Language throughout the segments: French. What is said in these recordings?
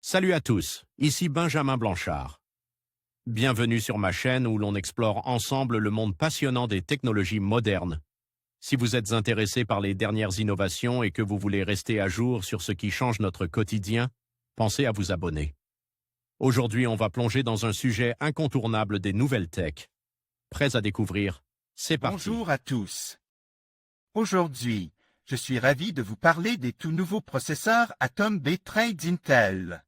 Salut à tous, ici Benjamin Blanchard. Bienvenue sur ma chaîne où l'on explore ensemble le monde passionnant des technologies modernes. Si vous êtes intéressé par les dernières innovations et que vous voulez rester à jour sur ce qui change notre quotidien, pensez à vous abonner. Aujourd'hui, on va plonger dans un sujet incontournable des nouvelles tech. Prêts à découvrir? C'est parti. Bonjour à tous. Aujourd'hui, je suis ravi de vous parler des tout nouveaux processeurs Atom B-Tray d'Intel.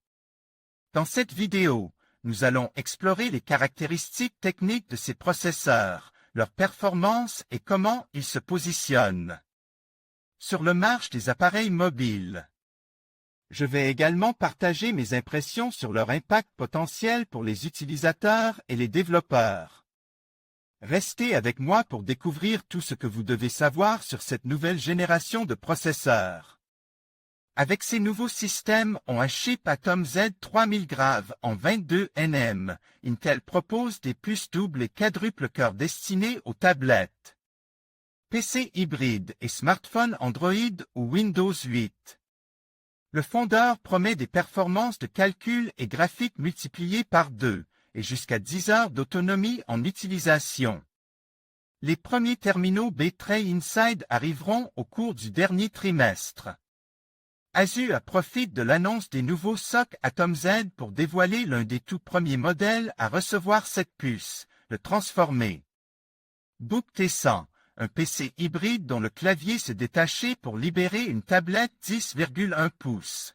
Dans cette vidéo, nous allons explorer les caractéristiques techniques de ces processeurs, leur performance et comment ils se positionnent sur le marché des appareils mobiles. Je vais également partager mes impressions sur leur impact potentiel pour les utilisateurs et les développeurs. Restez avec moi pour découvrir tout ce que vous devez savoir sur cette nouvelle génération de processeurs. Avec ces nouveaux systèmes on chip Atom Z 3000 graves en 22 nm, Intel propose des puces double et quadruple cœur destinées aux tablettes, PC hybrides et smartphones Android ou Windows 8. Le fondeur promet des performances de calcul et graphique multipliées par 2 et jusqu'à 10 heures d'autonomie en utilisation. Les premiers terminaux B-Tray Inside arriveront au cours du dernier trimestre. Asus profite de l'annonce des nouveaux SoC Atom Z pour dévoiler l'un des tout premiers modèles à recevoir cette puce, le transformé Book T100, un PC hybride dont le clavier se détachait pour libérer une tablette 10,1 pouces.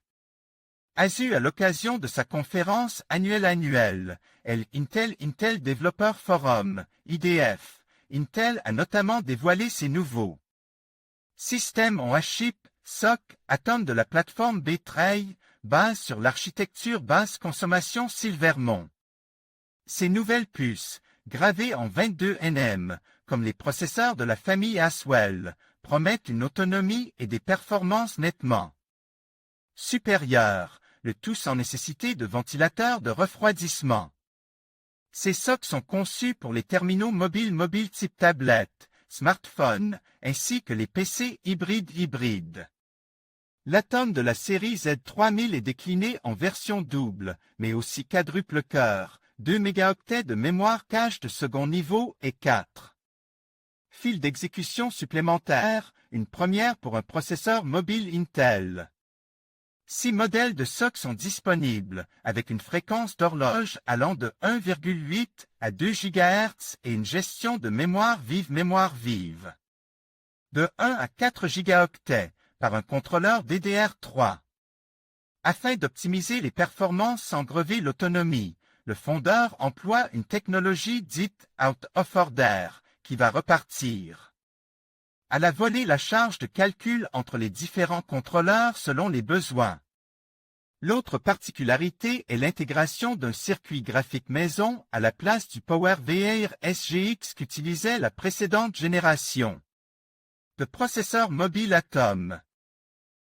Asus à l'occasion de sa conférence annuelle, Intel Developer Forum, IDF, Intel a notamment dévoilé ses nouveaux systèmes on-chip SoC Atom de la plateforme B-Tray, basée sur l'architecture basse consommation Silvermont. Ces nouvelles puces, gravées en 22 nm, comme les processeurs de la famille Haswell, promettent une autonomie et des performances nettement supérieures, le tout sans nécessité de ventilateurs de refroidissement. Ces SoC sont conçus pour les terminaux mobiles type tablette, smartphone, ainsi que les PC hybrides. L'Atom de la série Z3000 est décliné en version double, mais aussi quadruple cœur, 2 mégaoctets de mémoire cache de second niveau et 4 fils d'exécution supplémentaires, une première pour un processeur mobile Intel. 6 modèles de SoC sont disponibles, avec une fréquence d'horloge allant de 1,8 à 2 GHz et une gestion de mémoire vive, de 1 à 4 gigaoctets, par un contrôleur DDR3. Afin d'optimiser les performances sans grever l'autonomie, le fondeur emploie une technologie dite out of order, qui va repartir à la volée la charge de calcul entre les différents contrôleurs selon les besoins. L'autre particularité est l'intégration d'un circuit graphique maison à la place du PowerVR SGX qu'utilisait la précédente génération de processeurs mobiles Atom.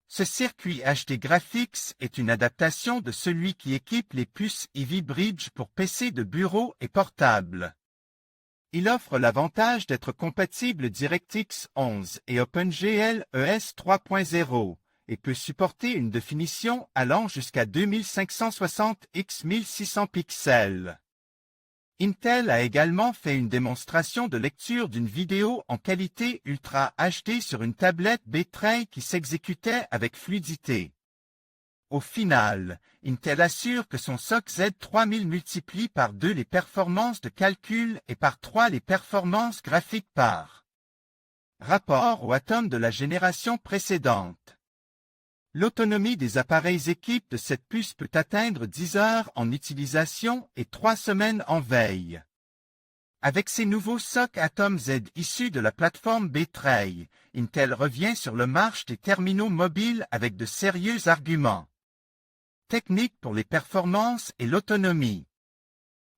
Ce circuit HD Graphics est une adaptation de celui qui équipe les puces Ivy Bridge pour PC de bureau et portable. Il offre l'avantage d'être compatible DirectX 11 et OpenGL ES 3.0 et peut supporter une définition allant jusqu'à 2560 x 1600 pixels. Intel a également fait une démonstration de lecture d'une vidéo en qualité Ultra HD sur une tablette B-Tray qui s'exécutait avec fluidité. Au final, Intel assure que son SoC Z3000 multiplie par 2 les performances de calcul et par 3 les performances graphiques par rapport au Atom de la génération précédente. L'autonomie des appareils équipés de cette puce peut atteindre 10 heures en utilisation et 3 semaines en veille. Avec ces nouveaux SoC Atom Z issus de la plateforme B-Tray, Intel revient sur le marché des terminaux mobiles avec de sérieux arguments techniques pour les performances et l'autonomie.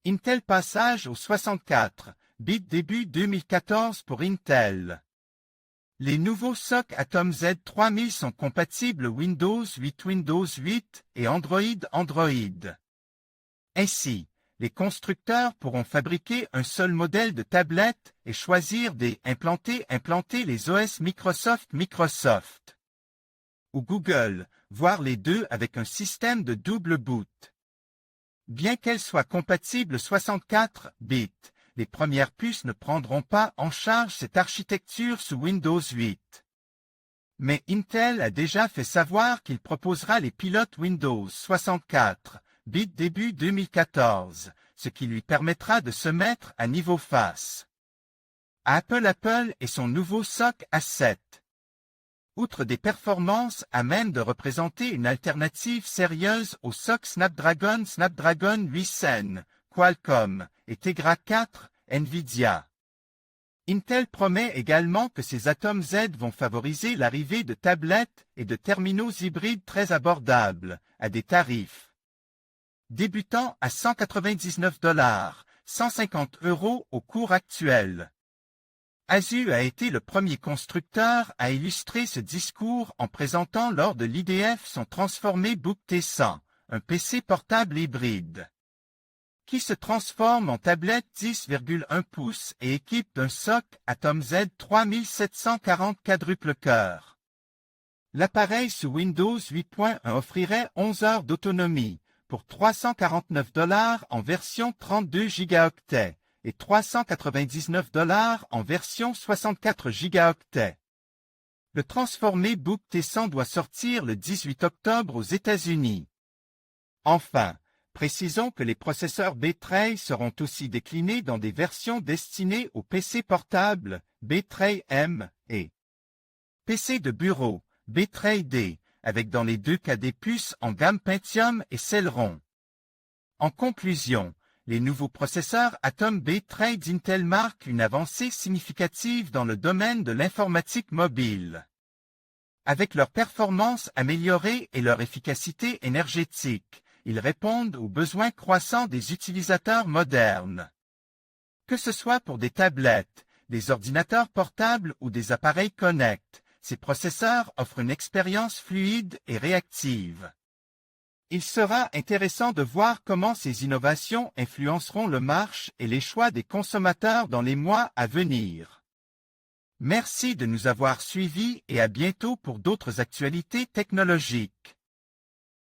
Intel passage au 64 bits début 2014 pour Intel. Les nouveaux SoC Atom Z3000 sont compatibles Windows 8 et Android. Ainsi, les constructeurs pourront fabriquer un seul modèle de tablette et choisir des implanter les OS Microsoft ou Google voire les deux avec un système de double boot. Bien qu'elles soient compatibles 64 bits, les premières puces ne prendront pas en charge cette architecture sous Windows 8. Mais Intel a déjà fait savoir qu'il proposera les pilotes Windows 64 bits début 2014, ce qui lui permettra de se mettre à niveau face. Apple et son nouveau SoC A7. Outre des performances à même de représenter une alternative sérieuse au SoC Snapdragon 800, Qualcomm et Tegra 4, Nvidia. Intel promet également que ses Atom Z vont favoriser l'arrivée de tablettes et de terminaux hybrides très abordables, à des tarifs débutant à 199 $, 150 € au cours actuel. Asus a été le premier constructeur à illustrer ce discours en présentant lors de l'IDF son transformé Book T100, un PC portable hybride, qui se transforme en tablette 10,1 pouces et équipe d'un SoC Atom Z 3740 quadruple cœur. L'appareil sous Windows 8.1 offrirait 11 heures d'autonomie, pour 349 $ en version 32 Go et 399 $ en version 64 Go. Le transformé Book T100 doit sortir le 18 octobre aux États-Unis. Enfin, précisons que les processeurs B-Tray seront aussi déclinés dans des versions destinées aux PC portables, B-Tray M, et PC de bureau, B-Tray D, avec dans les deux cas des puces en gamme Pentium et Celeron. En conclusion, les nouveaux processeurs Atom B-Tray d'Intel marquent une avancée significative dans le domaine de l'informatique mobile. Avec leur performance améliorée et leur efficacité énergétique, ils répondent aux besoins croissants des utilisateurs modernes. Que ce soit pour des tablettes, des ordinateurs portables ou des appareils connect, ces processeurs offrent une expérience fluide et réactive. Il sera intéressant de voir comment ces innovations influenceront le marché et les choix des consommateurs dans les mois à venir. Merci de nous avoir suivis et à bientôt pour d'autres actualités technologiques.